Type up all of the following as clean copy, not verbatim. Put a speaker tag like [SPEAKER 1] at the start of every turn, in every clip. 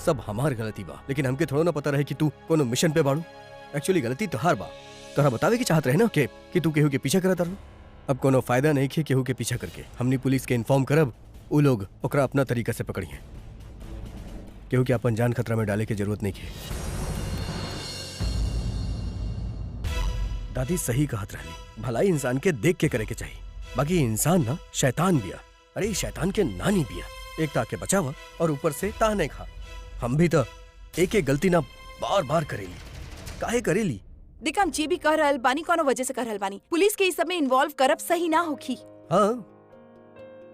[SPEAKER 1] सब हमार गलती बा, लेकिन हमके थोड़ा ना पता रहे कि तू कोनो मिशन पे बाड़ू। एक्चुअली गलती तोहार बा। तोरा बतावे की चाहत रहे ना कि तू केहू के पीछा करत रहू। अब कोनो फायदा नहीं खे केहू के पीछा करके। हमनी पुलिस के इन्फॉर्म करब, उ लोग ओकरा अपना तरीका से पकड़िए। केहू के अपन जान खतरा में डाले के जरूरत नहीं खे। दादी सही कहत रहली, भलाई इंसान के देख के करे के चाहिए। बाकी इंसान ना शैतान बिया। अरे शैतान के नानी बिया। एक ताके बचावा और ऊपर से ताने खा। हम भी तो एक एक गलती ना बार बार करेली। काहे करेली?
[SPEAKER 2] देख हम जी भी कह रहल बानी, कोनो वजह से कह रहल बानी। पुलिस के इस सब में इन्वॉल्व करब सही ना होखी।
[SPEAKER 1] हाँ,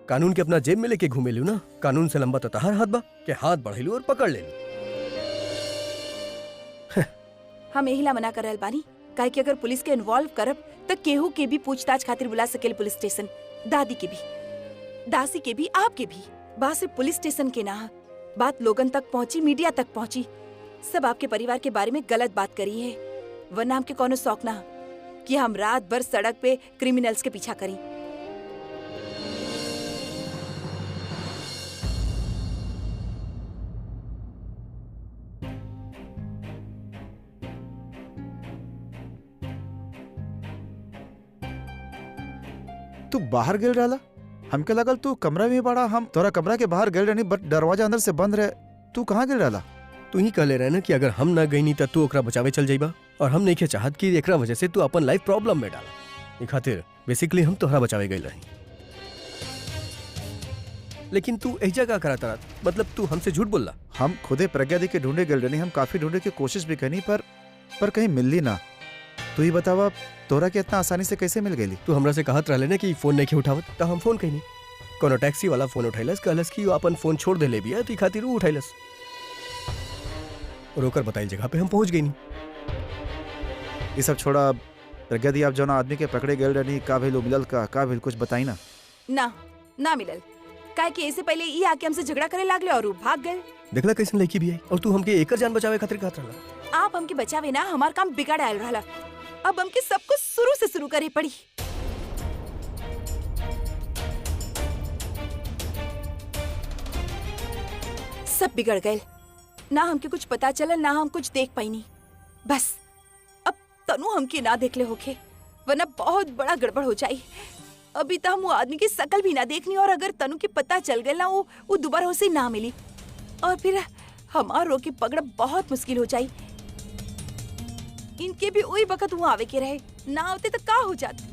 [SPEAKER 1] कानून के अपना जेब में लेके घूमे लू ना। कानून से लंबा तो तहार हाथ बा के हाथ बढ़ेलू और पकड़ लेलू।
[SPEAKER 2] हम यही ला मना कर रहल बानी, काहे कि अगर पुलिस के इन्वॉल्व करब तो केहू के भी पूछताछ खातिर बुला सकेल पुलिस स्टेशन। दादी के भी, दासी के भी, आपके भी। बात सिर्फ पुलिस स्टेशन के ना, बात लोगन तक पहुंची, मीडिया तक पहुंची। सब आपके परिवार के बारे में गलत बात करी है। वरना हमके कोनो शौक ना कि हम रात भर सड़क पे क्रिमिनल्स के पीछा करी।
[SPEAKER 3] तू बाहर गेल रहला? हमके लगल तू कमरा में बड़ा। हम तोरा कमरा के बाहर गेल रहनी, बट दरवाजा अंदर से बंद रहे। तू कहाँ गेल रहला?
[SPEAKER 1] तू ही कहले रहे ना कि अगर हम ना गई नहीं तो तू ओकरा बचावे चल जाइबा, और हम नहीं चाहत कि एकरा वजह से तू अपन लाइफ प्रॉब्लम में डाला। ई खातिर बेसिकली हम तोहरा बचावे गई रही। लेकिन तू एजा का करत रहा? मतलब तू हमसे झूठ बोलला?
[SPEAKER 3] हम खुदे प्रज्ञा दी के ढूंढे गेल रहनी। हम काफी ढूंढे की कोशिश भी करनी, पर कहीं मिलली ना। तू ही बतावा, तोरा के इतना आसानी से कैसे मिल गई?
[SPEAKER 1] तू हमरा से कहत रहले ना कि फोन नहीं उठावत, तो हम फोन कईनी। कोनो टैक्सी वाला फोन उठैलस, कहलस कि वो अपन फोन छोड़ देले बिया, तो ई खातिर वो उठैलस। और ओकर बताइल जगह पे हम पहुंच गईनी।
[SPEAKER 3] ये सब छोड़ा, प्रज्ञा दी आप जौना आदमी के पकड़े गेल रहनी, का भेल मिलल? का भेल कुछ बताई ना।
[SPEAKER 2] ना मिलल। काहे कि इससे पहले ई आके हमसे झगड़ा करे लागले और वो भाग गए।
[SPEAKER 1] देखला कैसन लड़की भी आई, और तू हमके एकर जान बचावे खातिर कहत रहला।
[SPEAKER 2] आप हमके बचावे ना, हमार काम बिगाड़ आयल रहला। अब हमके सब कुछ शुरू से शुरू करे पड़ी। सब बिगड़ गए। ना हमके कुछ पता चला, ना हम कुछ देख पाईनी। बस अब तनु हमके ना देख ले होके, वरना बहुत बड़ा गड़बड़ हो जाई। अभी तो हम वो आदमी की शकल भी ना देखनी, और अगर तनु के पता चल गया ना, वो दोबारा उसे ना मिली, और फिर हमार रोके पकड़ बहुत मुश्किल हो जाई। इनके भी वही वक्त हुआ आवे के रहे, ना होते तो का हो जाते।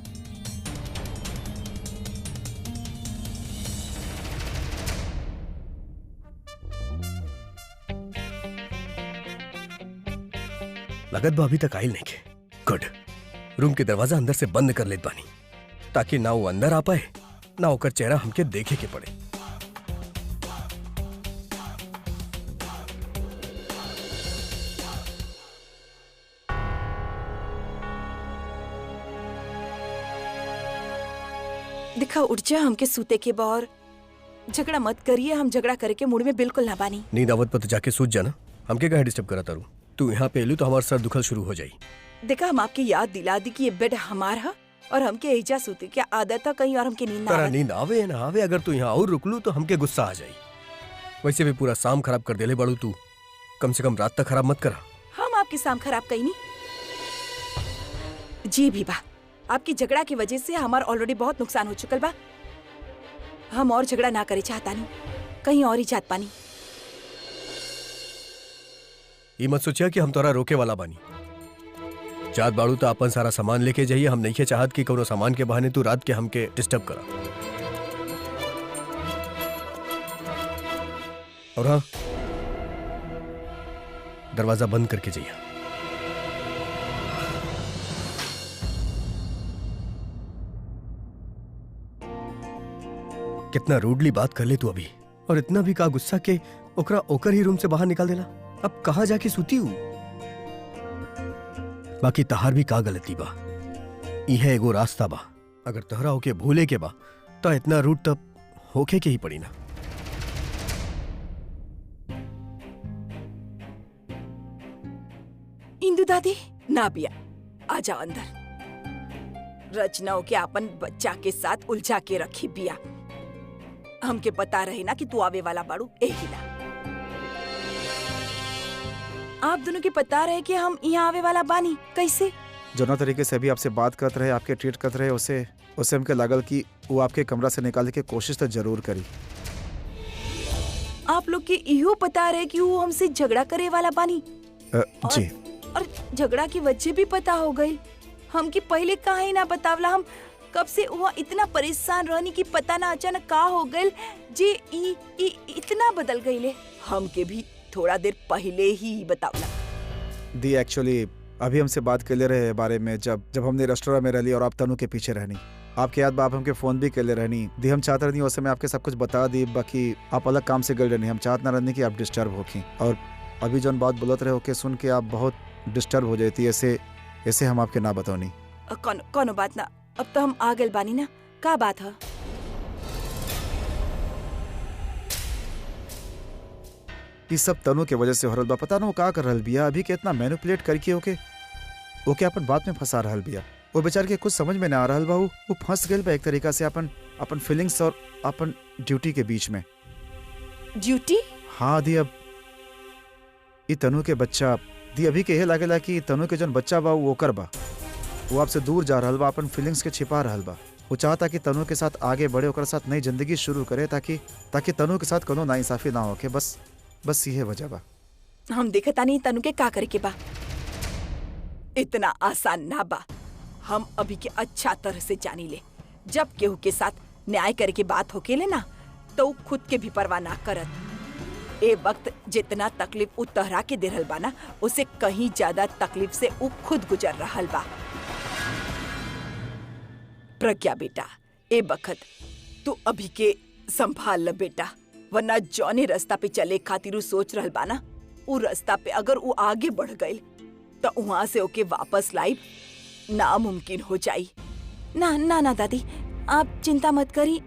[SPEAKER 1] लगत बा अभी तक आइल नहीं के। गुड। रूम के दरवाजा अंदर से बंद कर लेत बानी, ताकि ना वो अंदर आ पाए, ना ओकर चेहरा हमके देखे के पड़े।
[SPEAKER 2] दिखा, उठ जा। हमके सूते के बार झगड़ा मत करिए। हम झगड़ा करे के मूड में बिल्कुल ना बानी।
[SPEAKER 1] नींद आवत पर जाके सूत जाना। हमके कहे डिस्टर्ब करा तारू? तू यहाँ पे एलू तो हमारा सर दुखल शुरू हो जाई।
[SPEAKER 2] देखा, हम आपकी याद दिला दी कि ये बेड हमार है, और हमके एजा सूते क्या आदत है, कहीं और हमके नींद ना आवे।
[SPEAKER 1] नींद आवे ना आवे, अगर तू यहाँ और रुकलू तो हमके गुस्सा आ जाई। वैसे भी पूरा शाम खराब कर देले बाड़ू तू, कम से कम रात तक खराब मत करा।
[SPEAKER 2] हम आपकी शाम खराब कहीं नहीं। जी भी बा, आपकी झगड़ा की वजह से हमार ऑलरेडी बहुत नुकसान हो चुकल बा। हम और झगड़ा ना करे चाहता नहीं, कहीं और ही जात पानी।
[SPEAKER 1] ये मत सोचिया कि हम तोरा रोके वाला बानी। जात बाड़ू तो अपन सारा सामान लेके जाइए। हम नहीं चाहत कि कोनो सामान के बहाने तू रात के हमके डिस्टर्ब करा। और हाँ, दरवाजा बंद करके जाइए। कितना रूडली बात कर ले तू अभी, और इतना भी का गुस्सा के ओकरा ओकर ही रूम से बाहर निकाल देला। अब कहाँ जाके सूती हूँ? बाकी तहार भी का गलती बा। इहे एगो रास्ता बा, अगर तहरा होके भूले के बा तो इतना रूट तब होके के ही पड़ी ना।
[SPEAKER 2] इंदु दादी ना बिया, आ जाओ अंदर। रचनाओं के अपन बच्चा के साथ उलझा के रखी बिया। हमके पता रहे ना कि तू आवे वाला बाड़ू, एही ला। आप दोनों के पता रहे कि हम यहाँ आवे वाला बानी कैसे?
[SPEAKER 3] जो तरीके से अभी आपसे बात करते रहे, आपके ट्रीट करते रहे, उसे हमके लागल कि वो आपके कमरा से निकालने की कोशिश तो जरूर करी।
[SPEAKER 2] आप लोग के इहो पता रहे कि वो हमसे झगड़ा करे वाला बानी?
[SPEAKER 3] जी।
[SPEAKER 2] और झगड़ा की वजह भी पता हो गई। हमके पहले काहे ना बतावला? हम कब से वहाँ इतना परेशान रहनी कि पता ना अचानक का हो गइल जे इतना बदल गईले। हमके भी थोड़ा देर पहले ही बतावला।
[SPEAKER 3] दी एक्चुअली अभी हमसे बात कर ले रहे बारे में जब हमने रेस्टोरेंट में रही और आप तनु के पीछे रहनी, आपके याद आप हमके फोन भी कर ले रहनी। दी हम चाहते रहनी उस समय आपके सब कुछ बता दी, बाकी आप अलग काम से गए रहनी। हम चाहत ना रहनी कि आप डिस्टर्ब होखी, और अभी जो बात बोलत रहे हो के सुन के आप बहुत डिस्टर्ब हो जाती, ऐसे हम आपके ना बताओनी।
[SPEAKER 2] कौनो बात ना, अब तो हम आ गए बानी ना। का बात है?
[SPEAKER 3] ये सब तनु के वजह से हो रहल बा। पता ना वो का कर रहल बिया, अभी के इतना मैनिपुलेट करके ओके अपन बात में फंसा रहल बिया। वो बेचार के कुछ समझ में ना आ रहल बा। वो फंस गइल बा एक तरीका से अपन फीलिंग्स और अपन ड्यूटी के बीच में।
[SPEAKER 2] ड्यूटी?
[SPEAKER 3] हाँ दी, अब ये तनु के बच्चा दी अभी के लागेला कि तनु के जन बच्चा बा वो ओकर बा। वो आपसे दूर जा रहल बा, अपन फीलिंग्स के छिपा रहल बा। वो चाहता कि तनु के साथ आगे बढ़े, ओकर साथ नई जिंदगी शुरू करे, ताकि तनु के साथ कोनो नाइंसाफी ना होके। बस यही वजह बा।
[SPEAKER 2] हम देखता नहीं तनु के का करे के बा। इतना आसान ना बा। हम अभी के अच्छा तरह से जानी ले। जब केहू के साथ न्याय करे के बात होके ले ना, तो खुद के भी परवाह ना करत। ए वक्त जितना तकलीफ उ तहरा के दे रहल बा ना, उसे कहीं ज्यादा तकलीफ से उ खुद गुजर रहल बा। प्रज्ञा बेटा, ए बखत तू अभी के संभाल ल बेटा, वरना जौने रास्ता पे चले खातिर उ सोच रहल बा ना, उ रास्ता पे अगर उ आगे बढ़ गइल तो वहां से ओके वापस लाइब नामुमकिन हो जाई। ना दादी, आप चिंता मत करी।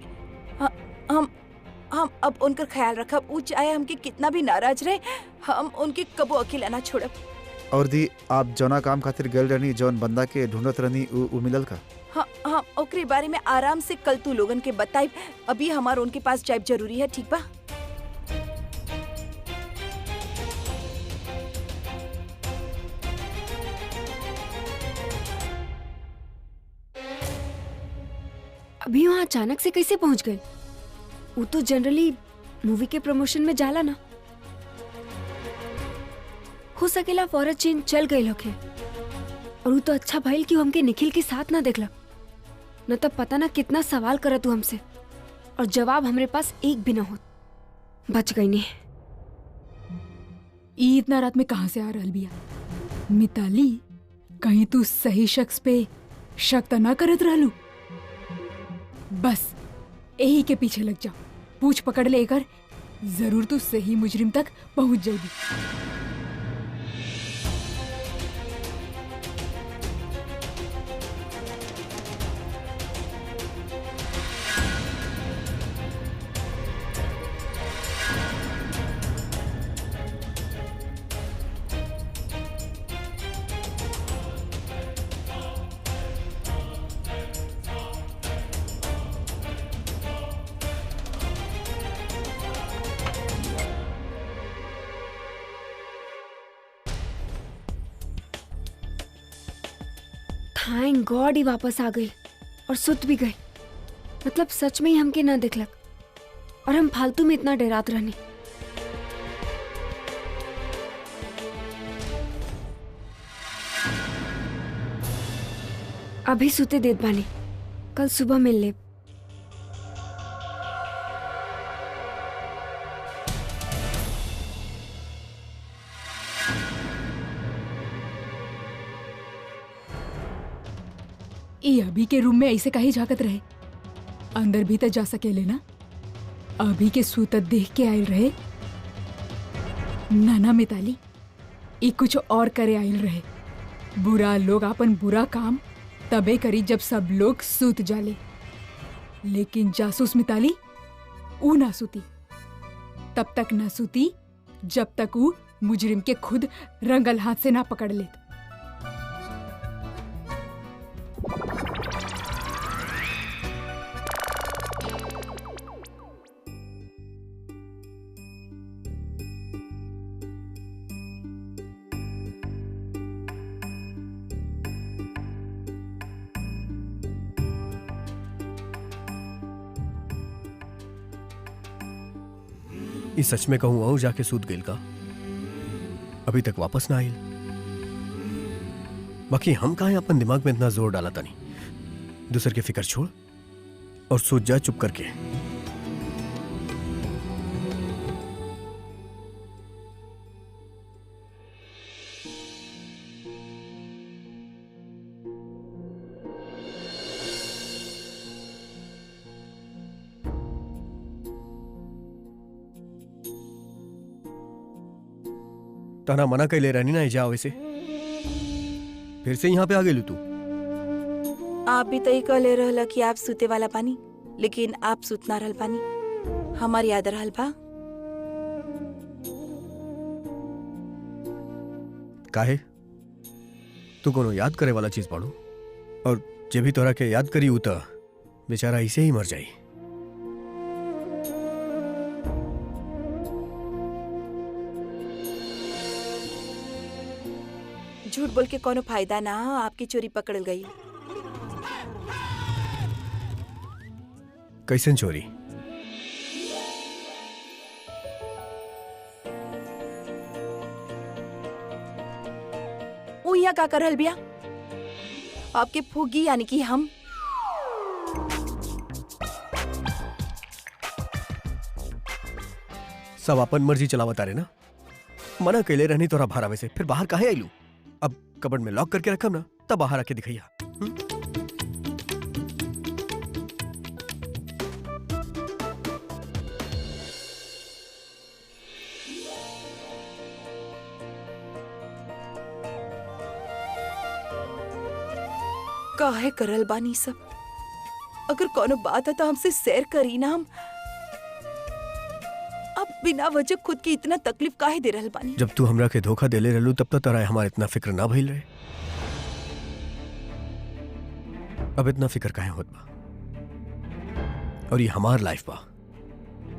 [SPEAKER 2] हम अब उनका ख्याल रखब। उ चाहे हमके कितना भी नाराज रहे, हम उनके कबो अकेला ना छोड़ब।
[SPEAKER 3] और दी आप जौना काम खातिर गल रहनी, जौन बंदा के ढूंढत रहनी, उ मिलल का?
[SPEAKER 2] हाँ, ओकरे बारे में आराम से कल तू लोगन के बताइब। अभी हमार उनके पास जाइब जरूरी है, ठीक बा?
[SPEAKER 4] अभी वहाँ अचानक से कैसे पहुंच गए? वो तो जनरली मूवी के प्रमोशन में जाला ना। हो सकेला फौरन चेन चल गई होके। और वो तो अच्छा भइल कि हमके निखिल के साथ ना देखला, न तब पता ना कितना सवाल करत तू हमसे, और जवाब हमरे पास एक भी ना हो। बच गई नहीं।
[SPEAKER 5] ई इतना रात में कहाँ से आ रहल बिया? मिताली, कहीं तू सही शख्स पे शक त ना करत रहलू? बस यही के पीछे लग जा, पूछ पकड़ लेकर जरूर तू सही मुजरिम तक पहुंच जाएगी।
[SPEAKER 4] थैंक गॉड ही वापस आ गई और सुत भी गई। मतलब सच में ही हमके ना दिखलक, और हम फालतू में इतना डरात रहने। अभी सुते देत बानी, कल सुबह मिल ले।
[SPEAKER 5] ये अभी के रूम में ऐसे काहे झाकत रहे? अंदर भी तो जा सकेले ना। अभी के सूतत देख के आयल रहे। ना मिताली, ये कुछ और करे आयल रहे। बुरा लोग अपन बुरा काम तबे करी जब सब लोग सूत जाले, लेकिन जासूस मिताली ऊ ना सूती। तब तक ना सूती जब तक ऊ मुजरिम के खुद रंगल हाथ से ना पकड़ लेत।
[SPEAKER 1] इस सच में कहूँ और जाके सूत गेल का अभी तक वापस ना आइल। बाकी हम कहा अपन दिमाग में इतना जोर डाला था नहीं। दूसर की फिक्र छोड़ और सोच जा चुप करके। तना मना कह ले रहनी ना जाओ वैसे फिर से यहाँ पे आ गेलू तू।
[SPEAKER 2] आप भी तो कह ले रहल कि आप सूते वाला पानी, लेकिन आप सूत ना रहल पानी। हमार याद रहल बा।
[SPEAKER 1] काहे तू कोनो याद करे वाला चीज पढ़ू और जे भी तोरा के याद करी उ त बेचारा ऐसे ही मर जाई।
[SPEAKER 2] झूठ बोल के कोनो फायदा ना, आपकी चोरी पकड़ गई।
[SPEAKER 1] कैसन चोरी?
[SPEAKER 2] वो यहाँ का करल बिया? आपके फूगी यानी कि हम।
[SPEAKER 1] सब अपन मर्जी चलावता रे ना। मना कैले रहनी तोरा भारा में से फिर बाहर काहे आइलू? अब कबर्ड में लॉक करके रखम ना, तब बाहर आके दिखैया।
[SPEAKER 2] काहे करल बानी सब? अगर कोनो बात है तो हमसे शेयर करी ना। हम अब बिना वजह खुद की इतना तकलीफ काहे दे रहल बानी?
[SPEAKER 1] जब तू हमरा के धोखा देले रहलू तब तो तोरा हमार इतना फिक्र ना भइल रहे। अब इतना फिक्र काहे होत बा? और ये हमार लाइफ बा।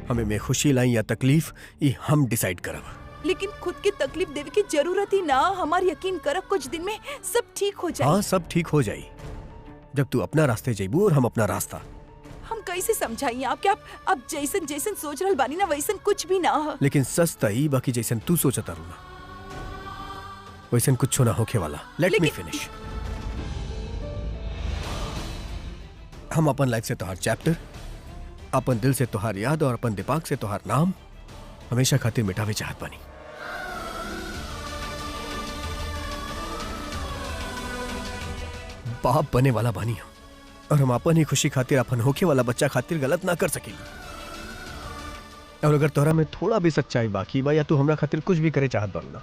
[SPEAKER 1] हमें में खुशी लाई या तकलीफ ये हम डिसाइड करब।
[SPEAKER 2] लेकिन खुद की तकलीफ देवे की जरूरत ही ना। हमार यकीन करब कुछ दिन में सब ठीक हो जाए।
[SPEAKER 1] हाँ सब ठीक हो जाई जब तू अपना रास्ते जइबू और हम अपना रास्ता।
[SPEAKER 2] हम कैसे समझाइए आपके? आप जैसन जैसन सोच रहल बानी ना वैसन कुछ भी ना हो।
[SPEAKER 1] लेकिन सच तई बाकी जैसन तू सोचता रू ना वैसन कुछ ना होखे वाला। Let me finish. हम अपन लाइफ से तोहार चैप्टर, अपन दिल से तोहार याद और अपन दिमाग से तोहार नाम हमेशा खातिर मिटावे चाहत बानी। बाप बने वाला बानी हम और हम अपन ही खुशी खातिर अपन होके वाला बच्चा खातिर गलत ना कर सकेली। और अगर तोहरा में थोड़ा भी सच्चाई बाकी बा या तू हमरा खातिर कुछ भी करे चाहत बारू ना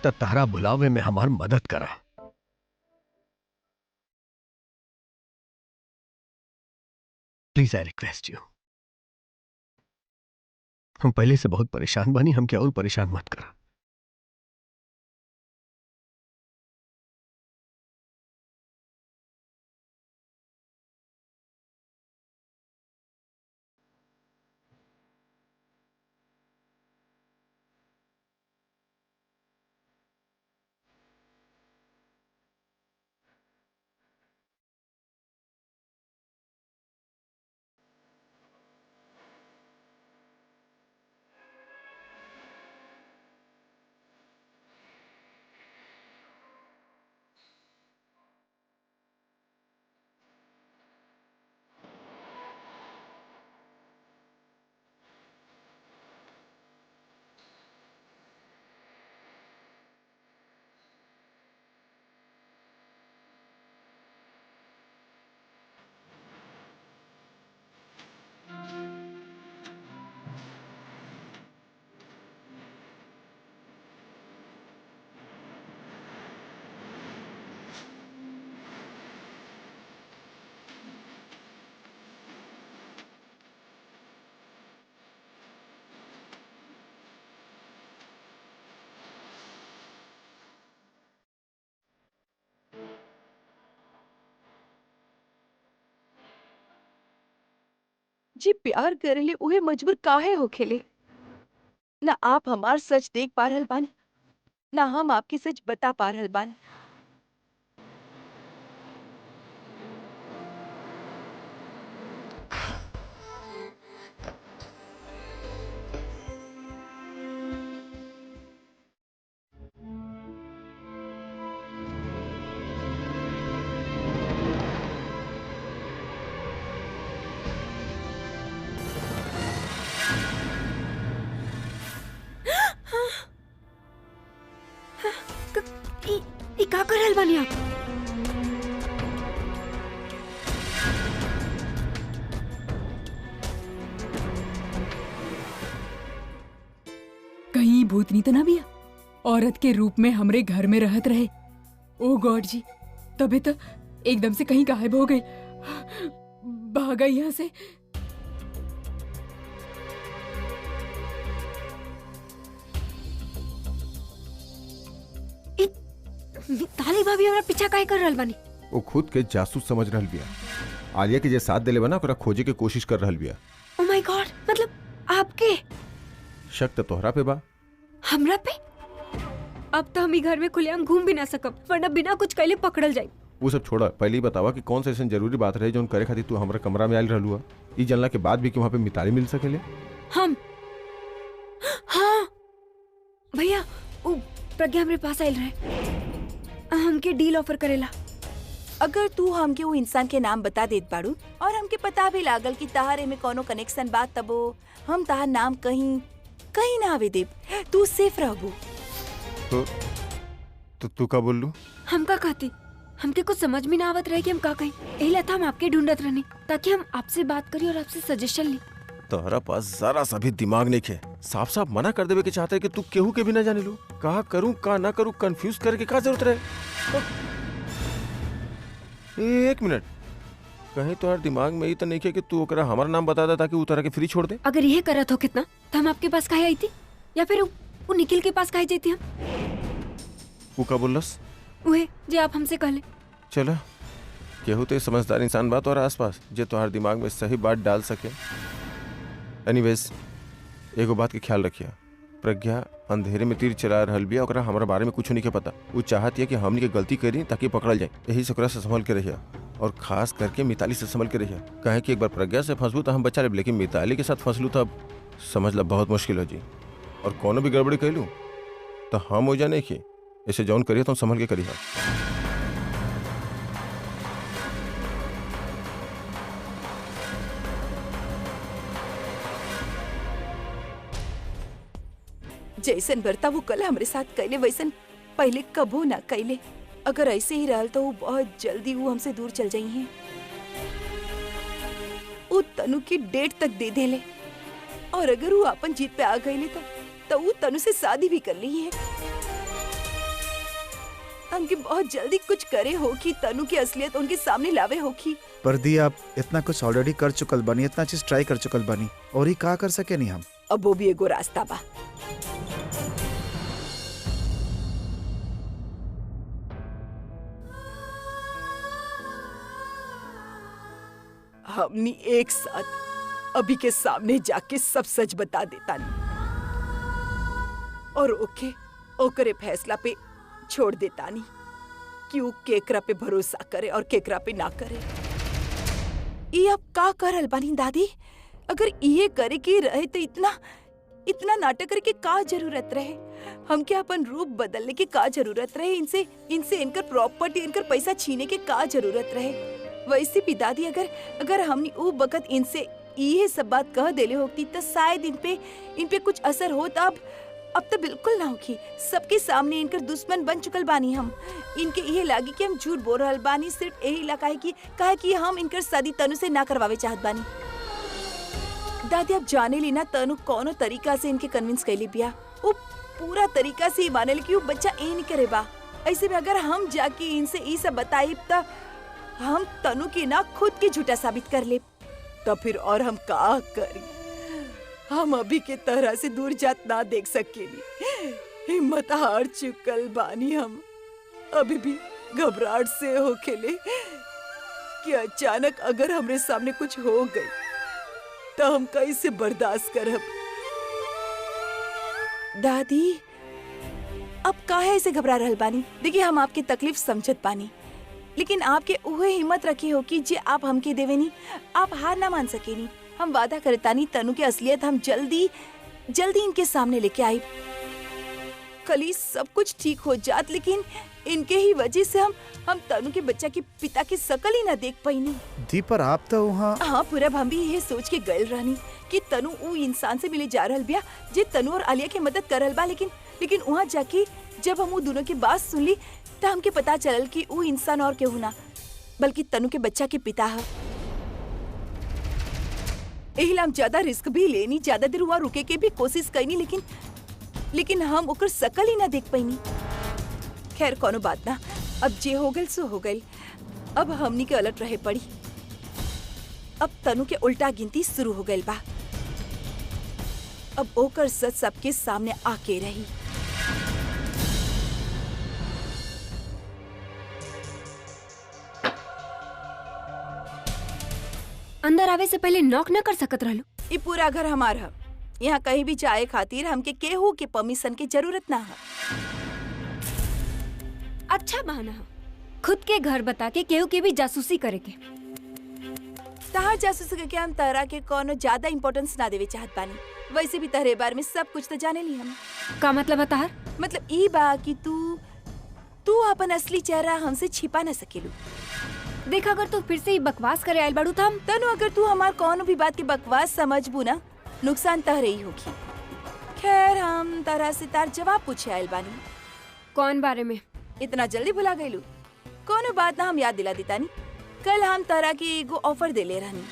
[SPEAKER 1] त तारा बुलावे में हमार मदद करा। Please I request you. हम पहले से बहुत परेशान बानी, हम क्या और परेशान मत करा।
[SPEAKER 2] जी प्यार करेले उहे मजबूर काहे होखेले? ना आप हमार सच देख पा रहल बानी, ना हम आपकी सच बता पा रहल बानी।
[SPEAKER 4] बानी आप?
[SPEAKER 5] कहीं भूतनी तो ना बिया औरत के रूप में हमरे घर में रहत रहे। ओ गॉड जी, तबे तो एकदम से कहीं गायब हो गई, भागा यहाँ से।
[SPEAKER 4] मिताली भाभी हमरा पीछा काहे कर रहल बानी?
[SPEAKER 6] वो खुद के जासूस समझ रहल बिया। आलिया के जे साथ देले बना ओकरा खोजे के कोशिश कर रहल बिया।
[SPEAKER 4] ओ माय गॉड, मतलब आपके
[SPEAKER 6] शक तो तोहरा पे बा।
[SPEAKER 4] हमरा पे? अब तो हम ई घर में खुलेआम घूम भी ना सकब, वरना बिना कुछ कैले पकड़ल जाई।
[SPEAKER 6] वो सब छोड़ा, पहले ही बतावा कि कौन सा ऐसा जरूरी बात रहे जो करे खातिर तू हमरा कमरा में आयल रहलू है। ई जानला के बाद भी कि वहाँ पे मिताली मिल सकेले।
[SPEAKER 4] हम हाँ भैया, वो प्रज्ञा हमरे पास आयल रहे, हमके डील ऑफर करेला।
[SPEAKER 2] अगर तू हमके वो इंसान के नाम बता देत बाड़ू और हमके पता भी लागल कि तहारे में कोनो कनेक्शन बात, तबो हम तहार नाम कहीं कहीं ना आवे देब, तू सेफ रहबू।
[SPEAKER 6] तो तू का बोल लू?
[SPEAKER 4] हम का कहती, हमके कुछ समझ में ना आवत रहे कि हम का कहीं। यही लता हम आपके ढूंढत रहनी ताकि हम आपसे बात करी और आपसे सजेशन ली।
[SPEAKER 6] तोहरा पास जरा सा भी दिमाग नहीं है। साफ साफ मना कर देवे के चाहते है कि तू केहू के भी ना जाने लू। कहा करूं का ना करूं, कंफ्यूज करके का जरूरत रहे। एक मिनट, कहीं तोहर दिमाग में ही तो नहीं है कि तू ओकरा हमारा नाम बता दे ताकि वो तरह के फ्री छोड़ दे।
[SPEAKER 4] अगर यह करत हो कितना तो हम आपके पास काहे आई थी, या फिर वो निखिल के पास काहे जाती हम?
[SPEAKER 6] वो का बोलस?
[SPEAKER 4] उहे जे आप हमसे कहले।
[SPEAKER 6] चला, केहू तो समझदार इंसान बात और आसपास जे तोहर दिमाग में सही बात डाल सके। एनीवेज, एगो बात के ख्याल रखिया, प्रज्ञा अंधेरे में तीर चला रहल बिया, ओकरा हमारे बारे में कुछ नहीं के पता। वो चाहती है कि हमनी के गलती करी ताकि पकड़ल जाए। यही से ओकरा से संभल के रहिया, और खास करके मिताली से संभल के रहिया। कहे कि एक बार प्रज्ञा से फंसबू तो हम बचा लेब, लेकिन मिताली के साथ फंसलू तो अब समझ ला बहुत मुश्किल हो जी। और कोनो भी गड़बड़ी कैलू तो हम हो जाने की, ऐसे जौन करिए तो संभल के करिए।
[SPEAKER 2] जैसन बर्ताव वो कल हमरे साथ कैले वैसन पहले कबो ना कैले। अगर ऐसे ही रहल तो वो बहुत जल्दी वो हमसे दूर चल जाई हैं। वो तनु की डेट तक दे देले, और अगर वो अपन जीत पे आ गईले तो वो तनु से शादी भी कर ली है। हमके बहुत जल्दी कुछ करे हो कि तनु की असलियत उनके सामने लावे हो की।
[SPEAKER 3] पर दी आप इतना कुछ ऑलरेडी कर चुकल बनी, इतना चीज ट्राई कर चुकल बनी, और ही का कर सके नहीं हम।
[SPEAKER 2] अब वो भी एगो रास्ता बा। हमनी एक साथ अभी के सामने जाके सब सच बता देता नहीं, और ओकरे फैसला पे छोड़ देता नहीं कि वो केकरा पे भरोसा करे और केकरा पे ना करे। ये अब का करल बानी दादी? अगर ये करे की रहे तो इतना नाटक करे की का जरूरत रहे? हमके अपन रूप बदलने की का जरूरत रहे? इनसे इनकर प्रॉपर्टी, इनकर पैसा छीने के का जरूरत रहे? वैसे भी दादी, अगर हमने वो वक्त इनसे ये सब बात कह देले होती तो शायद इन पे कुछ असर होता। अब तो बिल्कुल ना होगी। सबके सामने इनकर दुश्मन बन चुकल बानी हम। इनके ये लागी कि हम झूठ बोल रहल बानी, सिर्फ यही लगा काहे कि हम इनकर शादी तनु से ना करवावे चाहत बानी। दादी, अब जाने ली ना तनु कौनो तरीका से इनके कन्विंस कैली बिया। वो पूरा तरीका से ही माने कि वो बच्चा ए नहीं करे बा। ऐसे में अगर हम जाके इनसे ये सब बताई तो हम तनु की ना खुद की झूठा साबित कर ले, तो फिर और हम का करी? हम अभी के तरह से दूर जात ना देख सकेली। हिम्मत हार चुकल बानी हम। अभी भी घबराहट से हो खेले कि अचानक अगर हमरे सामने कुछ हो गई तो हम कैसे बर्दाश्त करब? दादी, अब काहे ऐसे घबरा रहल बानी? देखिए, हम आपकी तकलीफ समझत बानी, लेकिन आपके उहे हिम्मत रखी हो कि जे आप हमके देवेनी, आप हार ना मान सकेनी। हम वादा करतानी तनु की असलियत हम जल्दी इनके सामने लेके आई। कल सब कुछ ठीक हो जात, लेकिन इनके ही वजह से हम तनु के बच्चा के पिता की शकल ही ना देख पाईनी।
[SPEAKER 3] दी, पर आप तो वहाँ।
[SPEAKER 2] हाँ, पूरा हम भी ये सोच के गए रहनी कि तनु ऊ इंसान से मिले जा रहल बिया जे तनु और आलिया की मदद कर रहल बा, लेकिन वहाँ जाके जब हम ऊ दोनों की बात सुनली तो हमके पता चलल कि ऊ इंसान और केहू ना बल्कि तनु के बच्चा के पिता है। एहिला हम ज्यादा रिस्क भी लेनी, ज्यादा देर वहाँ रुके के भी कोशिश करनी, लेकिन हम ओकर शकल ही ना देख पैनी। खैर कोनो बात ना, अब जे हो गल सो हो गल। अब हमनी के अलर्ट रहे पड़ी। अब तनु के उल्टा गिनती शुरू हो गई बा। अब ओकर सच सबके सामने आके रही।
[SPEAKER 4] अंदर आवे से पहले नॉक न कर सकत रहलू।
[SPEAKER 2] ये पूरा घर हमार है। यहाँ कहीं भी जाए खातिर हमके केहू के परमिशन की जरूरत ना है।
[SPEAKER 4] अच्छा बहाना है, खुद के घर बता के केहू के भी जासूसी करे के।
[SPEAKER 2] तहार जासूसी करके हम तहरा के कोनो ज्यादा इम्पोर्टेंस ना देवे चाहत बानी। वैसे भी तहरे बारे में सब कुछ तो जाने ली हम।
[SPEAKER 4] का मतलब है तहार?
[SPEAKER 2] मतलब ई बा कि तू अपन असली चेहरा हमसे छिपा न सकेलू।
[SPEAKER 4] देख, अगर तू फिर से ही बकवास करे आयल बाड़ू हम
[SPEAKER 2] तनु, अगर तू हमार कोनो भी बात की बकवास समझबू ना, नुकसान तहरे ही होगी। खैर हम तरह से तार जवाब पूछे आयल बानी।
[SPEAKER 4] कौन बारे में?
[SPEAKER 2] इतना जल्दी भुला गईलू? कोनो बात ना, हम याद दिला देतानी। कल हम तरह की एगो ऑफर दे ले रहनी,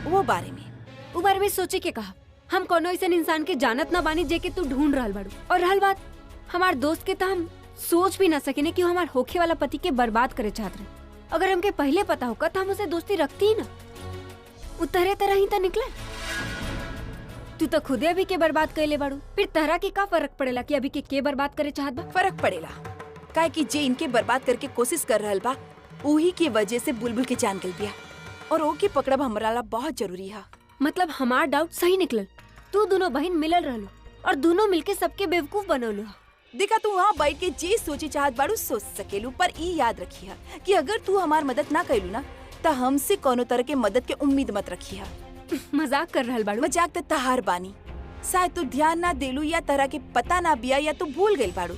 [SPEAKER 2] वो बारे में
[SPEAKER 4] सोचे के कहा। हम कोनो ऐसा इंसान के जानत ना बानी जे के तू ढूंढ रहल बाड़ू। और रहल बात हमार दोस्त के, तो हम सोच भी ना सके कि हमार होखे वाला पति के बर्बाद करे चाहत रहे। अगर हमके पहले पता होगा तो हम उसे दोस्ती रखती ही ना। उतरे तरह ही तो निकले। तू तो खुदे अभी के बर्बाद कर ले बाड़ू, फिर तरह के का फर्क पड़ेला कि अभी के बर्बाद करे चाहत बा?
[SPEAKER 2] फर्क पड़ेला काहे कि जे इनके बर्बाद करके कोशिश कर रहल बा उही की वजह से बुलबुल के जान गल बिया, और ओके पकड़ब हमरा ला बहुत जरूरी है।
[SPEAKER 4] मतलब हमार डाउट सही निकलल। तू दोनों बहन मिलल रहलो और दोनों मिलके सबके बेवकूफ बनौलो।
[SPEAKER 2] देखा, तू वहाँ बैठ के जे सोचे चाहत बाड़ू सोच सकेलू, पर ई याद रखिया कि अगर तू हमार मदद ना कैलू ना तो हमसे कोनो तरह के मदद के उम्मीद मत रखिया।
[SPEAKER 4] मजाक कर रहल बाड़ू?
[SPEAKER 2] मजाक तो तहार बानी। शायद तू ध्यान ना देलू या तरह के पता ना बिया, या तू भूल गइल बाड़ू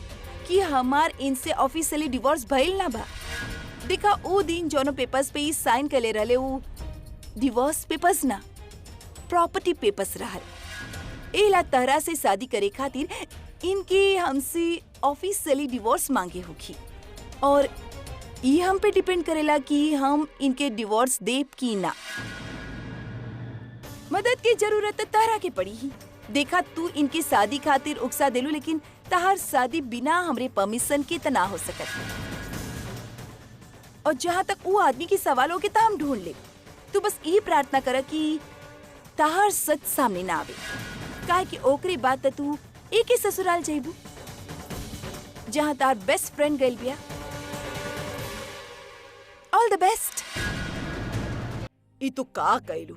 [SPEAKER 2] कि हमार इनसे ऑफिशियली डिवोर्स भइल ना बा। देखा, वो दिन जोनो पेपर्स पे ई साइन कर ले रहले, वो डिवोर्स पेपर्स ना प्रॉपर्टी पेपर्स रहल। एला तरह से शादी करे खातिर इनके हमसे ऑफिशियली डिवोर्स मांगे होगी, और ये हम पे डिपेंड करेला कि हम इनके डिवोर्स देब की ना। मदद की जरूरत तरह के पड़ी ही। देखा, तू इनकी शादी खातिर उकसा देलू, लेकिन तहार शादी बिना हमरे परमिशन के तना हो सकत। और जहाँ तक वो आदमी की सवाल हो के ता हम ढूंढ ले। तू बस यही प्रार्थना कर कि तहार सच सामने ना आवे, काहे कि ओकरी बात तू एक ही ससुराल जाइबू जहाँ तार बेस्ट फ्रेंड गइल बिया। ऑल द बेस्ट। ई तू का कइलू?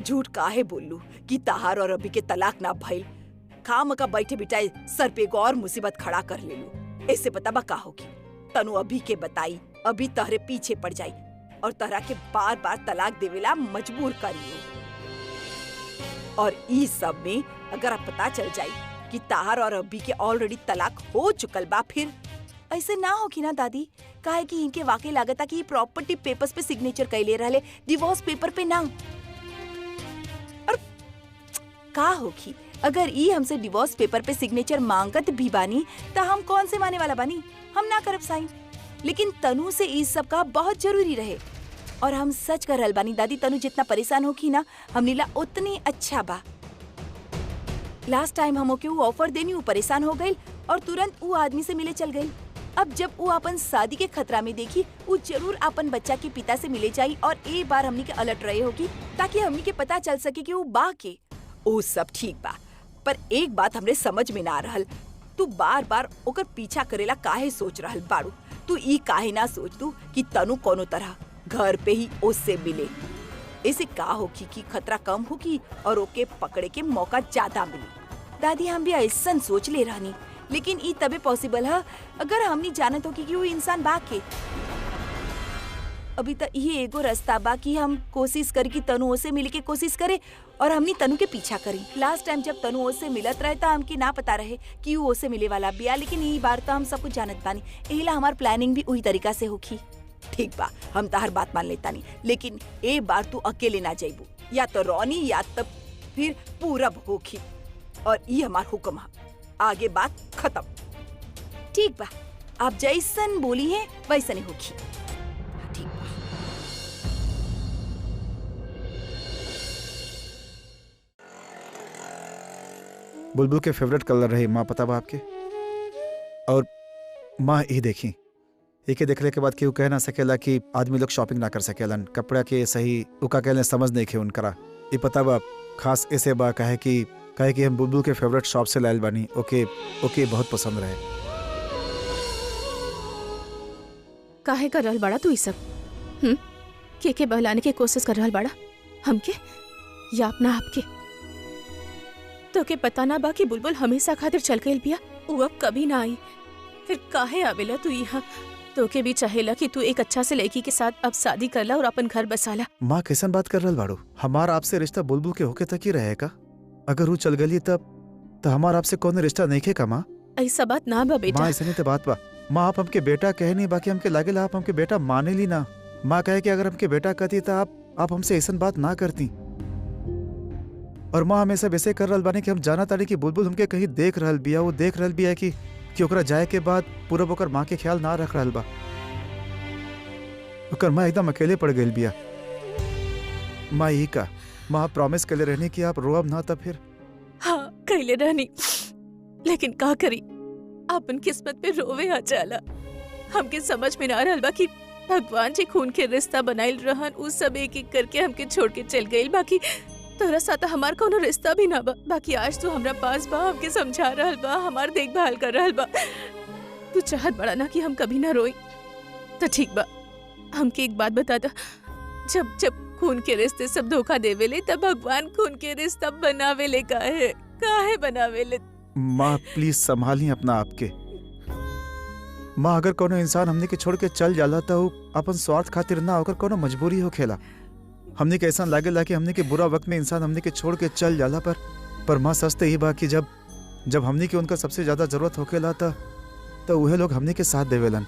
[SPEAKER 2] झूठ काहे बोललू कि तहार और अभी के तलाक ना भइल? खाम का बैठे बिठाए सर पे एगो और मुसीबत खड़ा कर लेलू। ऐसे पता बा का होगी? तनु अभी के बताई, अभी तहरे पीछे पड़ जाई और तरह के बार बार तलाक देवेला मजबूर करियो। और ई सब में अगर आप पता चल जाई कि ताहर और अभी के ऑलरेडी तलाक हो चुकल बा, फिर ऐसे ना होगी ना दादी, काहे कि इनके वाकई लागता कि प्रॉपर्टी पेपर्स पे सिग्नेचर कैले रहले, डिवोर्स पेपर पे ना। और का होगी अगर ई हमसे डिवोर्स पेपर पे सिग्नेचर मांगत भी बानी तो हम कौन से माने वाला बानी? हम ना करब साइन। लेकिन तनु से ई सब का बहुत जरूरी रहे, और हम सच कर रहल बानी दादी। तनु जितना परेशान होगी ना हमनी ला उतनी अच्छा बा। लास्ट टाइम हम ओके वो ऑफर देनी, वो परेशान हो गई और तुरंत वो आदमी से मिले चल गई। अब जब वो अपन शादी के खतरा में देखी, वो जरूर अपन बच्चा के पिता से मिले जाई और एक बार हमनी के अलर्ट रहे होगी ताकि हमनी के पता चल सके कि वो बा के। ओ सब ठीक बा, पर एक बात हमरे समझ में ना रहल, तू बार बार ओकर पीछा करेला काहे सोच रहल बाड़ू? तू ई काहे ना सोच तू कि तनु कोनो तरह घर पे ही उससे मिले। ऐसे का होगी कि खतरा कम होगी और ओके पकड़े के मौका ज्यादा मिली। दादी हम भी ऐसा सोच ले रहनी, लेकिन ई तबे पॉसिबल है अगर हमनी जानत हो कि वो इंसान बा के। अभी तक ये एगो रास्ता बा कि हम कोशिश करी कि तनु से मिले के कोशिश करे और हमनी तनु के पीछा करी। लास्ट टाइम जब तनु से मिलत रहे था हमके ना पता रहे कि वो से मिले वाला बिया, लेकिन ई बार तो हम सब कुछ जानत बानी। एहिला हमार प्लानिंग भी वही तरीका से होगी। ठीक बा, हम तहर बात मान लेता नहीं, लेकिन एक बार तू अकेले ना जाइबू, या तो रोनी या तब फिर पूरब होखी और ये हमार हुक्म है। आगे बात खत्म। ठीक बा, आप जैसन बोली है वैसन ही होखी। ठीक बा।
[SPEAKER 3] बुलबुल के फेवरेट कलर रही माँ, पता बा आपके? और माँ ये देखी, एक देखने के बाद केहू कह ना सकेला कि आदमी लोग शॉपिंग ना कर सकेलन। कपड़ा के सही उका कहले समझ नहीं खे उनकरा। ये पता बा खास ऐसे बा कहे कि हम बुलबुल के फेवरेट शॉप से लायल बानी। ओके ओके, बहुत पसंद रहे।
[SPEAKER 7] काहे कर रहल बाड़ा तू ई सब? के बहलाने की कोशिश कर रहल बाड़ा? हमके या अपना आपके? तो के पता ना बा कि बुलबुल हमेशा खातिर चल गइल बिया, उ अब कभी ना आई। फिर काहे आवेला तू यहाँ? तो के भी चाहेला कि तू एक अच्छा से लड़की के साथ अब शादी करला और अपन घर बसाला।
[SPEAKER 3] माँ कैसन बात कर रहल बाड़ू? हमारा आपसे रिश्ता बुलबुल के होके तक ही रहेगा। अगर वो चल गई तब तो हमारा आपसे कौन रिश्ता नहीं खेका माँ?
[SPEAKER 7] ऐसा बात ना बा बेटा।
[SPEAKER 3] माँ ऐसे नहीं तो बात बा। माँ आप हमके बेटा कहे नहीं, बाकी हमके लागेला आप हमके बेटा माने ली ना। माँ कहे कि अगर हमके बेटा कहती तो आप हमसे ऐसा बात ना करती। और माँ हमेशा वैसे कर रहल बानी कि हम जाना तानी कि बुलबुल हमके कहीं देख रहल बिया। वो देख रहल बिया कि ओकरा जाए के बाद पूरा ओकर माँ के ख्याल ना रख रहल बा। ओकर माँ एकदम अकेले पड़ गई बिया। माँ यही का माँ प्रॉमिस कर ले रहनी कि आप रोब ना। तब फिर
[SPEAKER 7] हाँ कहले रहनी, लेकिन का करी, अपन किस्मत पे रोवे आ जाला। हमके समझ में ना रहल बा कि भगवान जी खून के रिश्ता बनाइल रहन, उ सब एक एक करके हमके छोड़ के चल गइल। बाकी तोरा साथ हमार कोनो रिश्ता भी ना बा। बाकी आज तू हमरा पास बा, हमके समझा रहल बा, हमार देखभाल कर रहल बा। तू चाहत बड़ा ना कि हम कभी ना रोई, तो ठीक बा। हमके एक बात बता दा, जब खून के रिश्ते सब धोखा देवेले तब भगवान खून के रिश्ता बनावेले काहे बनावेले?
[SPEAKER 3] माँ प्लीज संभालिए अपना आपके। माँ अगर कोनो इंसान हमने के छोड़ के चल जाला तो अपन स्वार्थ खातिर ना होकर कोनो मजबूरी हो खेला। हमने के ऐसा लागेला कि हमने के बुरा वक्त में इंसान हमने के छोड़ के चल जाला, पर माँ सच तो ही बा कि जब हमने के उनका सबसे ज्यादा जरूरत होकेला तो वह लोग हमने के साथ देवेलन।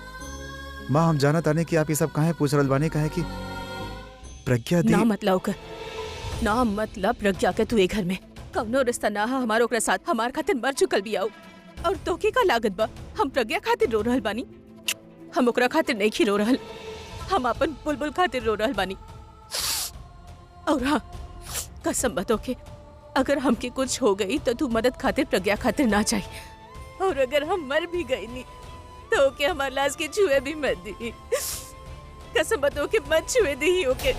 [SPEAKER 3] माँ हम जाना ताने कि आप ये सब काहे पूछ रहल बानी, काहे कि प्रज्ञा दी
[SPEAKER 7] ना मतलब प्रज्ञा के तू ए घर में कौनो रिश्ता ना हा हमारो ओकरा साथ। हमार खातिर मर चुकल बिया और तोके का लागत बा हम प्रज्ञा खातिर रो रहल बानी? हम ओकरा खातिर नहीं खी रो रहल, हम अपन बुलबुल खातिर रो रहल बानी। और हाँ, कसम बतो के अगर हमके कुछ हो गई तो तू मदद खातिर प्रज्ञा खातिर ना चाहिए। और अगर हम मर भी गई नी तो ओके हमार लाश के छुए भी मत दी। कसम बतो के मत छुए दी ही ओके।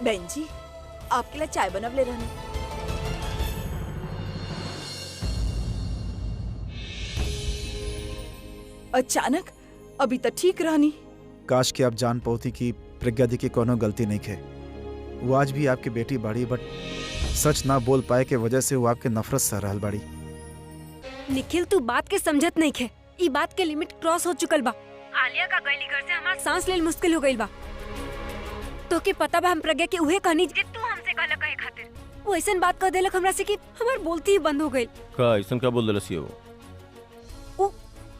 [SPEAKER 2] बहन जी आपके लिए चाय बनवले रहनी। अचानक अभी तक ठीक रहनी।
[SPEAKER 3] काश कि आप जान पाती कि प्रज्ञा दी की कोनो गलती नहीं है। वो आज भी आपकी बेटी बाड़ी, बट सच ना बोल पाए के वजह से वो आपके नफरत सह रहल बाड़ी।
[SPEAKER 4] निखिल तू बात के समझत नहीं खे। ई बात के लिमिट क्रॉस हो चुकल बा। आलिया का गैली घर से हमार सांस लेल मुश्किल हो गइल बा। तो के पता बा हम प्रज्ञा के उहे कहनी जे तू हमसे कहला कहे खातिर। वो ऐसन बात कह देलक हमरा से कि हमार बोलती ही बंद हो गई।
[SPEAKER 6] का ऐसन का बोल देलसी वो?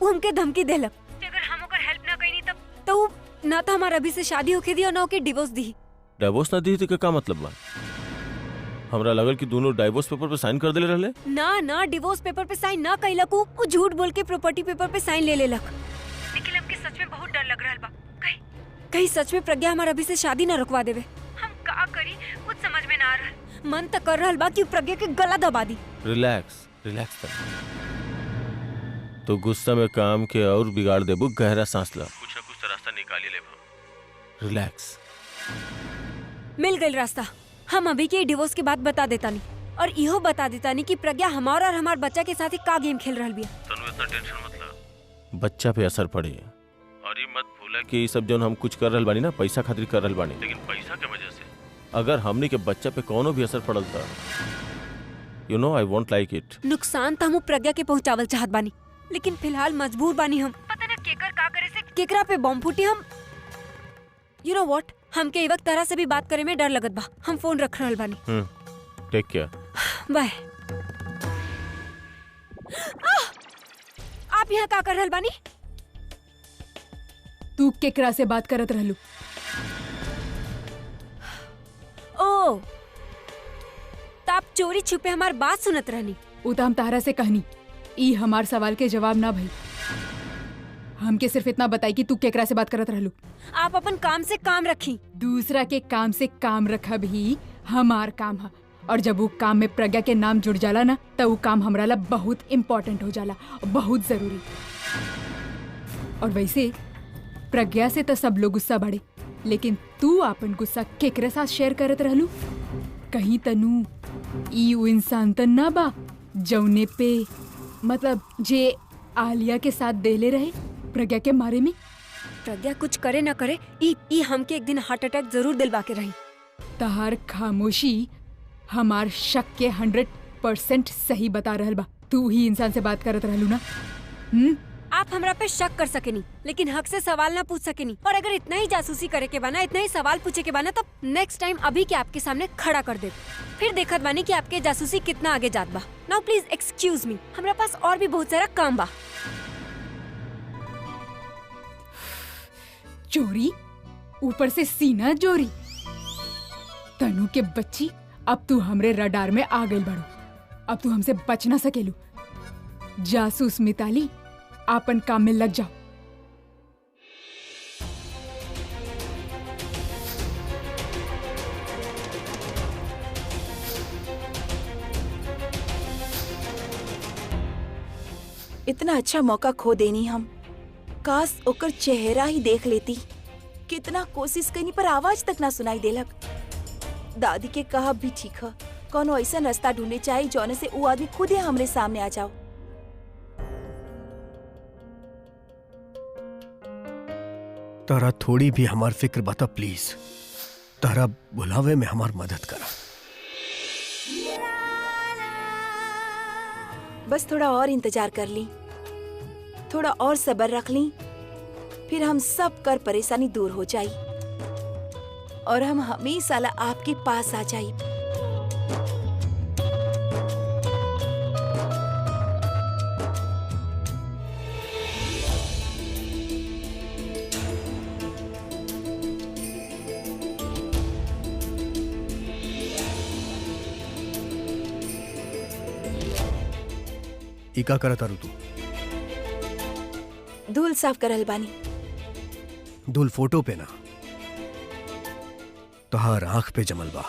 [SPEAKER 4] वो हमके धमकी देलक कि अगर हम ओकर हेल्प ना कइनी तब तो ना तो हमार अभी से शादी होके दी और ना ओके डिवोर्स दी।
[SPEAKER 6] डिवोर्स ना दी तो का मतलब बा? हमरा लगल कि दोनों डिवोर्स पेपर पे साइन कर देले रहले।
[SPEAKER 4] ना डिवोर्स पेपर पे साइन ना कइलक। वो झूठ बोल के प्रॉपर्टी पेपर पे साइन ले लेलक। लेकिन हमके सच में बहुत डर लग रहल बा। कहीं सच में प्रज्ञा हमार अभी से शादी ना रुकवा देवे। हम का करी कुछ समझ में ना आ रहल। मन तक कर रहल बा कि प्रज्ञा के गला दबा दी।
[SPEAKER 6] रिलैक्स तो गुस्सा में काम के और बिगाड़ देबू। गहरा सांस ला, कुछ ना कुछ रास्ता निकाली ले। रिलैक्स।
[SPEAKER 4] मिल गई रास्ता। हम अभी के डिवोर्स की बात बता देता नहीं और इहो बता देता नहीं कि प्रज्ञा हमारा और हमार बच्चा के साथ ही का गेम खेल रहल बिया।
[SPEAKER 6] तनु इतना टेंशन मत ला, बच्चा पे असर पड़े। और ये मत भूला कि ये सब जो हम कुछ कर रहल बानी ना पैसा खातिर कर रहल बानी। लेकिन पैसा के वजह से अगर हमने के बच्चा पे कोनो भी असर पड़ल था, you know I won't like it.
[SPEAKER 4] नुकसान तो हम प्रज्ञा के पहुंचावल चाहत बानी, लेकिन फिलहाल मजबूर बानी हम। पता ना केकर का करे से केकरा पे बम फूटी। हम यू नो व्हाट, हमके ई वक्त तरह से भी बात करे में डर लगत बा। हम फोन रख रहल बानी।
[SPEAKER 6] Take care.
[SPEAKER 4] बाय। आप यहाँ का कर रहल बानी?
[SPEAKER 5] तू केकरा से बात करत रहलू?
[SPEAKER 4] ओ, तो आप चोरी छुपे हमार बात सुनत रहनी?
[SPEAKER 5] उ त हम तारा से कहनी, ई हमार सवाल के जवाब ना भई। हमके सिर्फ इतना बताई कि तू केकरा से बात करत रहलू।
[SPEAKER 4] आप अपन काम से काम रखी।
[SPEAKER 5] दूसरा के काम से काम रखब ही हमार काम है, और जब वो काम में प्रज्ञा के नाम जुड़ जाला ना, तो वो काम हमरा ला बहुत इम्पोर्टेंट हो जाला, बहुत जरूरी। और वैसे प्रज्ञा से तो सब लोग गुस्सा बढ़े, लेकिन तू अपन गुस्सा केकरे साथ शेयर करत रहलू? कहीं तनु ई उ इंसान त ना बा जौने पे, मतलब जे आलिया के साथ देले रहे प्रज्ञा के मारे में?
[SPEAKER 4] प्रज्ञा कुछ करे ना करे, ई हमके एक दिन हार्ट अटैक जरूर दिलवा के रही।
[SPEAKER 5] तहार खामोशी हमार शक के 100% सही बता रहल बा। तू ही इंसान से बात करत रहलू ना?
[SPEAKER 4] आप हमरा पे शक कर सकेनी, लेकिन हक से सवाल ना पूछ सकेनी। और अगर इतना ही जासूसी करे के बाना, इतना ही सवाल पूछे के बाना, तो नेक्स्ट टाइम अभी के आपके सामने खड़ा कर दे, फिर देखत बानी कि आपके जासूसी कितना आगे जात बा। नाउ प्लीज एक्सक्यूज मी, हमरा पास और भी बहुत सारा काम बा।
[SPEAKER 5] चोरी, ऊपर से सीना चोरी। तनु के बच्ची, अब तू हमरे रडार में आ गई बड़ो। अब तू हमसे बच ना सकेलू। जासूस मिताली, आपन काम में लग जाओ।
[SPEAKER 2] इतना अच्छा मौका खो देनी हम। काश ओकर चेहरा ही देख लेती। कितना कोशिश करनी पर आवाज तक ना सुनाई देलक। दादी के कहा भी ठीक है, कोनो ऐसा रास्ता ढूंढे चाहिए जौने से वो आदमी खुद ही हमरे सामने आ जाओ।
[SPEAKER 1] तारा थोड़ी भी हमार फिक्र बता प्लीज। तारा बुलावे में हमार मदद करा।
[SPEAKER 2] बस थोड़ा और इंतजार कर ली, थोड़ा और सब्र रख ली, फिर हम सब कर परेशानी दूर हो जाई और हम हमेशा ला आपके पास आ जाई।
[SPEAKER 1] इका करत तारू तू?
[SPEAKER 2] धूल साफ करल बानी।
[SPEAKER 1] धूल फोटो पे ना, तोहार आंख पे जमल बा।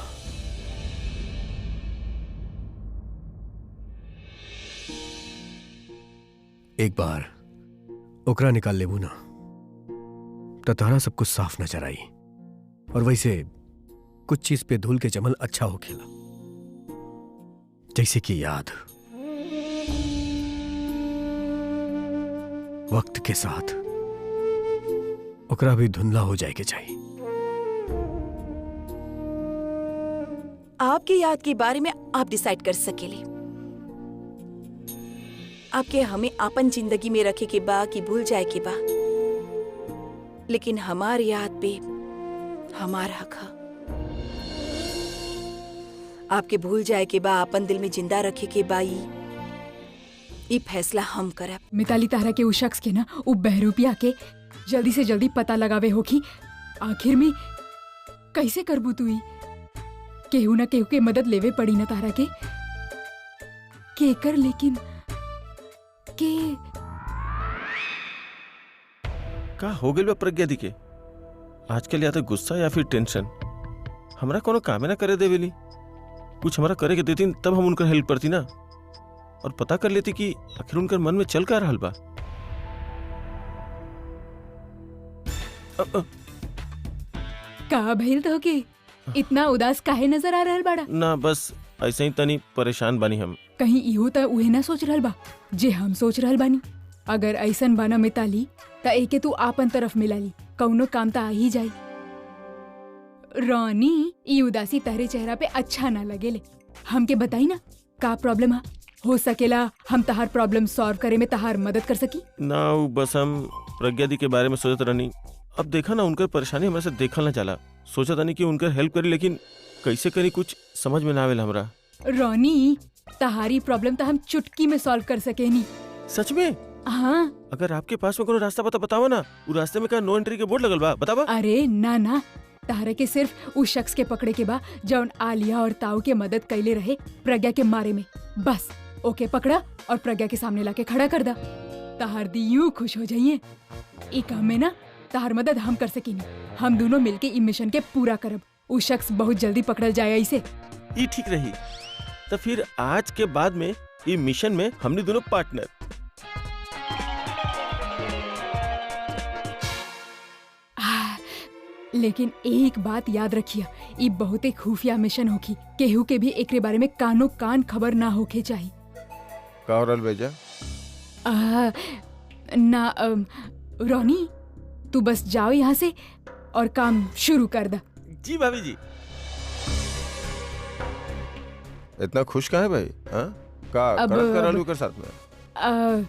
[SPEAKER 1] एक बार ओकरा निकाल लेबू ना, तो तोहरा सब कुछ साफ नजर आई। और वैसे कुछ चीज पे धूल के जमल अच्छा हो खेला, जैसे कि याद। वक्त के साथ ओकरा भी धुंधला हो जाए के चाहिए।
[SPEAKER 2] आपके याद के बारे में आप डिसाइड कर सकेले। आपके हमें अपन जिंदगी में रखे के बा कि भूल जाए के बा, लेकिन हमार याद पे हमार हक है। आपके भूल जाए के बा, अपन दिल में जिंदा रखे के बा, ये फैसला हम करब।
[SPEAKER 5] मिताली, तारा के उस शख्स के ना, उ बहरूपिया के जल्दी से जल्दी पता लगावे होखी। आखिर में कैसे करबू तू? केहू ना केहू के मदद लेवे पड़ी ना तारा के कर, लेकिन के
[SPEAKER 6] का हो गइल बा प्रज्ञा दी के? आजकल या तो गुस्सा या फिर टेंशन। हमरा कोनो कामे ना करे देवेली। कुछ हमरा करे के देती तब हम उनकर हेल्प करती ना, और पता कर लेती कि आखिर उनकर मन में चल का रहल बा।
[SPEAKER 5] का भइल तो के इतना उदास काहे नजर आ रहल बाड़ा?
[SPEAKER 6] ना बस ऐसे ही तनी परेशान बानी हम।
[SPEAKER 5] कहीं इहो त उहे ना सोच रहल बा जे हम सोच रहल बानी? अगर ऐसन बाना मिताली, त एके तू आपन तरफ मिला ली, कौनो काम त आ ही जाई। रानी, ई उदासी तहरे चेहरा पे अच्छा ना लगेले। हमके बताई ना का प्रॉब्लम है? हो सकेला हम तहार प्रॉब्लम सॉल्व करे में तहार मदद कर सकी।
[SPEAKER 6] ना बस हम प्रज्ञा दी के बारे में सोचत रहनी। अब देखा ना उनकर परेशानी हमरा से देखल ना जाला। सोचा तानी कि उनकर हेल्प करी, लेकिन कैसे करी कुछ समझ में ना आवेला हमरा।
[SPEAKER 5] रानी, तहारी प्रॉब्लम तो हम चुटकी में सॉल्व कर सकेनी।
[SPEAKER 6] सच में?
[SPEAKER 5] हाँ
[SPEAKER 6] अगर आपके पास में कोनो रास्ता पता बतावा ना, वो रास्ते में का नो एंट्री के बोर्ड लगल बा, बतावा।
[SPEAKER 5] अरे ना ना, तारे के सिर्फ उस शख्स के पकड़े के बा जौन आलिया और ताऊ के मदद कैले रहे प्रज्ञा के मारे में। बस ओके पकड़ा और प्रज्ञा के सामने लाके खड़ा कर दा। तहार दी यूं खुश हो जाइए। ई काम में ना तहार मदद हम कर सकेनी। हम दोनों मिलके ई मिशन के पूरा करब। उ शख्स बहुत जल्दी पकड़ल जाए इसे।
[SPEAKER 6] ये ठीक रही। तो फिर आज के बाद में ये मिशन में हमने दोनों पार्टनर।
[SPEAKER 5] लेकिन एक बात याद रखिया, ई बहुत एक खुफिया मिशन होगी। केहू के भी एकरे बारे में कानो कान खबर ना होके चाहिए।
[SPEAKER 6] का औरल भेजा?
[SPEAKER 5] ना रोनी, तू बस जाओ यहाँ से और काम शुरू कर दा।
[SPEAKER 6] जी भाभी जी। इतना खुश कहाँ है भाई? हाँ? का करत करालू कर साथ में?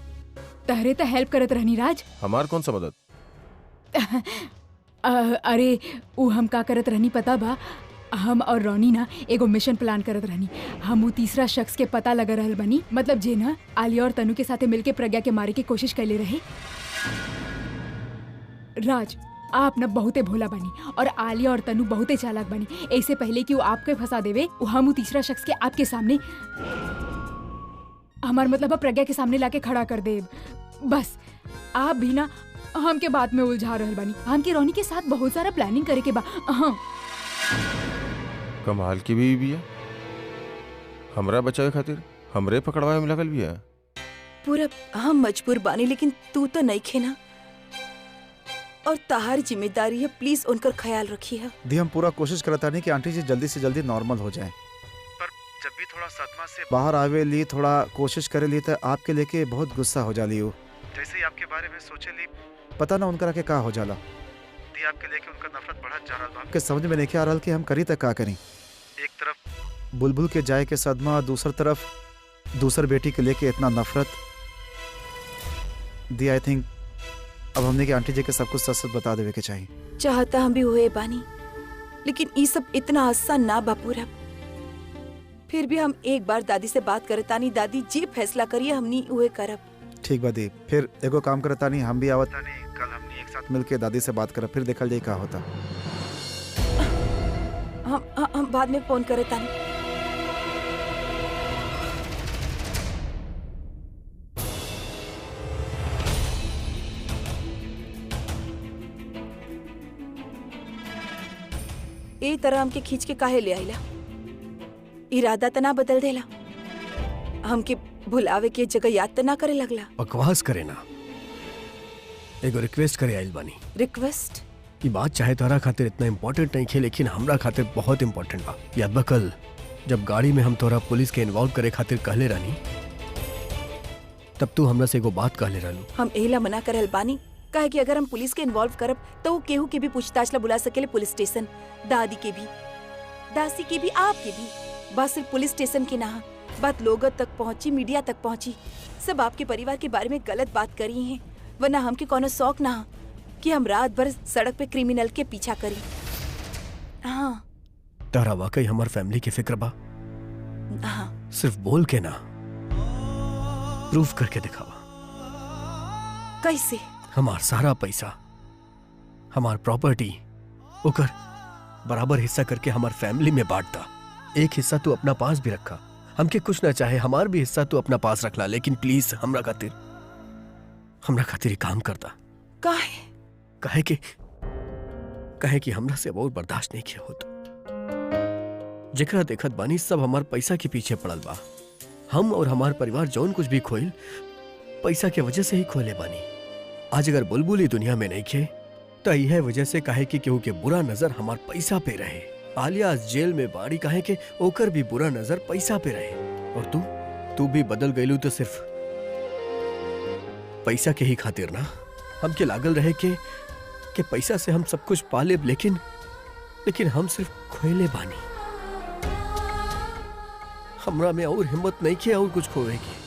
[SPEAKER 5] तहरे तो हेल्प करत रहनी राज।
[SPEAKER 6] हमार कौन सा मदद?
[SPEAKER 5] अरे उ हम का करत रहनी पता बा? हम और रोनी ना एगो मिशन प्लान करत रहनी। हम उ तीसरा शख्स के पता लगा रहल बनी, मतलब जे ना आलिया और तनु के साथे मिलके प्रज्ञा के मारे की कोशिश कैले रहे। राज, आप ना बहुते भोला बनी और आलिया और तनु बहुते चालाक बनी। ऐसे पहले कि वो आपके फंसा देवे, हम उ तीसरा शख्स के आपके सामने, हमार मतलब प्रज्ञा के सामने लाके खड़ा कर दे। बस आप भी ना हम के बात में उलझा रहल बानी। हम के रोनी के साथ बहुत सारा प्लानिंग करे के बा। हाँ।
[SPEAKER 6] कमाल की भी है। हमरा बचावे खातिर हमरे पकड़वाए में लगल भी है।
[SPEAKER 2] पूरा हम मजबूर बानी, लेकिन तू तो नहीं खे ना, और तहार जिम्मेदारी है। प्लीज उनकर ख्याल रखिए।
[SPEAKER 3] दी हम पूरा कोशिश करता नहीं कि आंटी जी जल्दी से जल्दी नॉर्मल हो जाए, पर जब भी थोड़ा सदमा से बाहर आवे ली, थोड़ा कोशिश करे ली, तो आपके लेके बहुत गुस्सा हो जाली हो। जैसे ही आपके बारे में सोचे ली, पता ना उनका के का हो जाला। दी आपके लेके उनका नफरत बढ़त जा रहा। आपके समझ में नहीं आ रहा कि हम करी तक का करी। एक तरफ बुलबुल के जाए के सदमा, दूसरी तरफ दूसर बेटी के लेके इतना नफरत। दी आई थिंक अब हमने की आंटी जी के सब कुछ सच सच बता देवे के चाहिए।
[SPEAKER 2] चाहता हम भी हुए बानी, लेकिन ये सब इतना आसान ना बा पूरा। फिर भी हम एक बार दादी से बात करतानी। दादी जी फैसला करिए, हमनी हुए करब।
[SPEAKER 3] ठीक बा दी, फिर एगो काम करता नहीं, हम भी आवता नहीं, कल हमनी एक साथ मिलके दादी से बात करब, फिर देखल जाए का होता।
[SPEAKER 2] हम बाद में फोन करतानी। ए तरह हमके खींच के काहे ले आइला? इरादा तना बदल देला? हमके भुलावे के जगह याद तना करे लगला?
[SPEAKER 1] बकवास करे ना, एगो रिक्वेस्ट करे आइल बानी।
[SPEAKER 2] रिक्वेस्ट?
[SPEAKER 1] ये बात चाहे तोरा खातिर इतना इम्पोर्टेंट नहीं खे, लेकिन हमरा खातिर बहुत इम्पोर्टेंट बा। याद बा कल जब गाड़ी में हम तोरा पुलिस के इन्वॉल्व करे खातिर कहले रहनी, तब तू हमरा से एगो बात कहले रहलू।
[SPEAKER 2] हम एला मना करल बानी, काहे कि अगर हम पुलिस के इन्वॉल्व करब तो वो केहू के भी पूछताछ ला बुला सकेले पुलिस स्टेशन। दादी के भी, दासी के भी, आपके भी। बस सिर्फ पुलिस स्टेशन की ना, बात लोगों तक पहुंची, मीडिया तक पहुंची। सब आपके परिवार के बारे में गलत बात करी हैं, वरना हमके कोनो शौक ना कि हम रात भर सड़क पे क्रिमिनल के पीछा करी। हाँ।
[SPEAKER 1] तारा वाकई हमार फैमिली की फिक्र बा?
[SPEAKER 2] हाँ।
[SPEAKER 1] सिर्फ बोल के ना, प्रूफ करके दिखावा।
[SPEAKER 2] कैसे?
[SPEAKER 1] हमार सारा पैसा, हमार प्रॉपर्टी, ओकर बराबर हिस्सा करके हमार फैमिली में बांटता। एक हिस्सा तू अपना पास भी रखा। हमके कुछ ना चाहे, हमार भी हिस्सा तू अपना पास रखला, लेकिन प्लीज हमरा खातिर काम करता। काहे कि हमरा से बहुत बर्दाश्त नहीं किया होता। जेकरा देखत बानी सब हमार पैसा के पीछे पड़ल बा। हम और हमार परिवार जौन कुछ भी खोइल, पैसा के वजह से ही खोले बानी। आज अगर बुलबुल ही दुनिया में नहीं खे, तो यह वजह से काहे कि केहू के बुरा नजर हमार पैसा पे रहे। आलिया जेल में बाड़ी काहे के ओकर भी बुरा नजर पैसा पे रहे। और तू भी बदल गईलू तो सिर्फ पैसा के ही खातिर ना। हमके लागल रहे के पैसा से हम सब कुछ पाले, लेकिन हम सिर्फ खोले बानी। हमरा में और हिम्मत नहीं किया और कुछ खोए की।